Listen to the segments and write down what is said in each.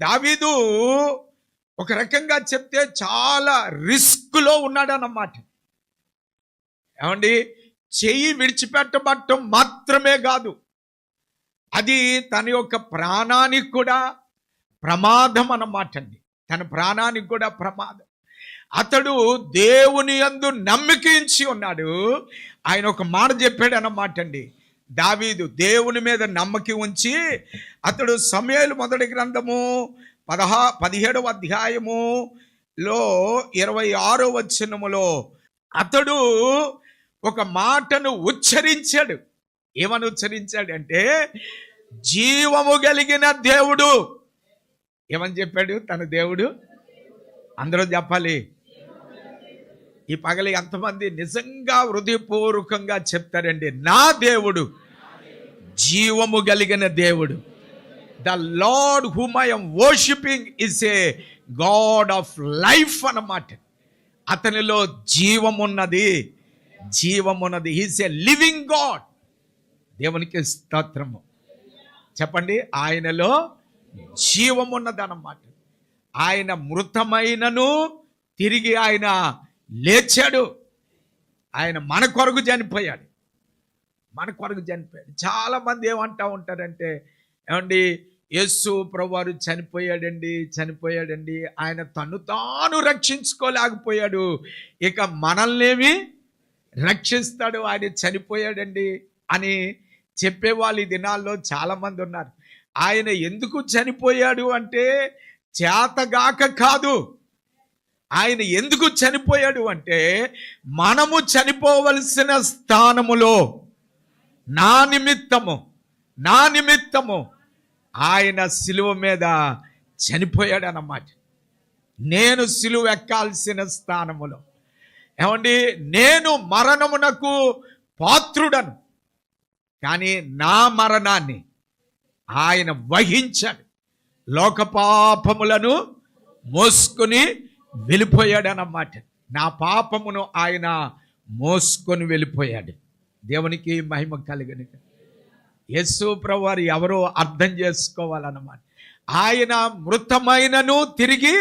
దావీదు ఒక రకంగా చెప్తే చాలా రిస్క్లో ఉన్నాడన్నమాట. ఏమండి, చెయ్యి విడిచిపెట్టబట్టం మాత్రమే కాదు, అది తన యొక్క ప్రాణానికి కూడా ప్రమాదం అన్నమాట అండి. తన ప్రాణానికి కూడా ప్రమాదం. అతడు దేవుని యందు నమ్మిక ఉంచి ఉన్నాడు. ఆయన ఒక మాట చెప్పాడు అన్నమాట అండి. దావీదు దేవుని మీద నమ్మకి ఉంచి అతడు సమూయేలు మొదటి గ్రంథము 17వ అధ్యాయములో 26వ వచనములో అతడు ఒక మాటను ఉచ్చరించాడు. ఏమని ఉచ్చరించాడు అంటే, జీవము కలిగిన దేవుడు. ఏమని చెప్పాడు తన దేవుడు? అందరూ చెప్పాలి. ఈ పగలి ఎంతమంది నిజంగా హృదయపూర్వకంగా చెప్తారండి, నా దేవుడు జీవము కలిగిన దేవుడు. The lord whom I am worshipping is a god of life అన్నమాట. అతనిలో జీవమున్నది, జీవమున్నది. He's a living god. దేవునికి స్తోత్రము చెప్పండి. ఆయనలో జీవమున్నది అన్నమాట. ఆయన మృతమైనను తిరిగి ఆయన లేచాడు. ఆయన మన కొరకు చనిపోయాడు, మన కొరకు చనిపోయాడు. చాలా మంది ఏమంటా ఉంటారంటే, ఏమండి యేసు ప్రభువారు చనిపోయాడండి, ఆయన తను తాను రక్షించుకోలేకపోయాడు, ఇక మనల్నేమి రక్షిస్తాడు, ఆయన చనిపోయాడండి అని చెప్పేవాళ్ళు ఈ దినాల్లో చాలామంది ఉన్నారు. ఆయన ఎందుకు చనిపోయాడు అంటే చేతగాక కాదు. ఆయన ఎందుకు చనిపోయాడు అంటే, మనము చనిపోవలసిన స్థానములో నా నిమిత్తము ఆయన సిలువ మీద చనిపోయాడు అన్నమాట. నేను సిలువ ఎక్కాల్సిన స్థానములో, ఏమండి, నేను మరణమునకు పాత్రుడను, కానీ నా మరణాన్ని ఆయన వహించాడు. లోక పాపములను మోసుకొని వెళ్ళిపోయాడు అన్నమాట. నా పాపమును ఆయన మోసుకొని వెళ్ళిపోయాడు. దేవునికి మహిమ కలిగిన యేసు ప్రభువారు ఎవరో అర్థం చేసుకోవాలన్నమాట. ఆయన మృతమైనను తిరిగి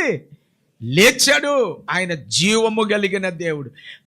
లేచాడు. ఆయన జీవము కలిగిన దేవుడు.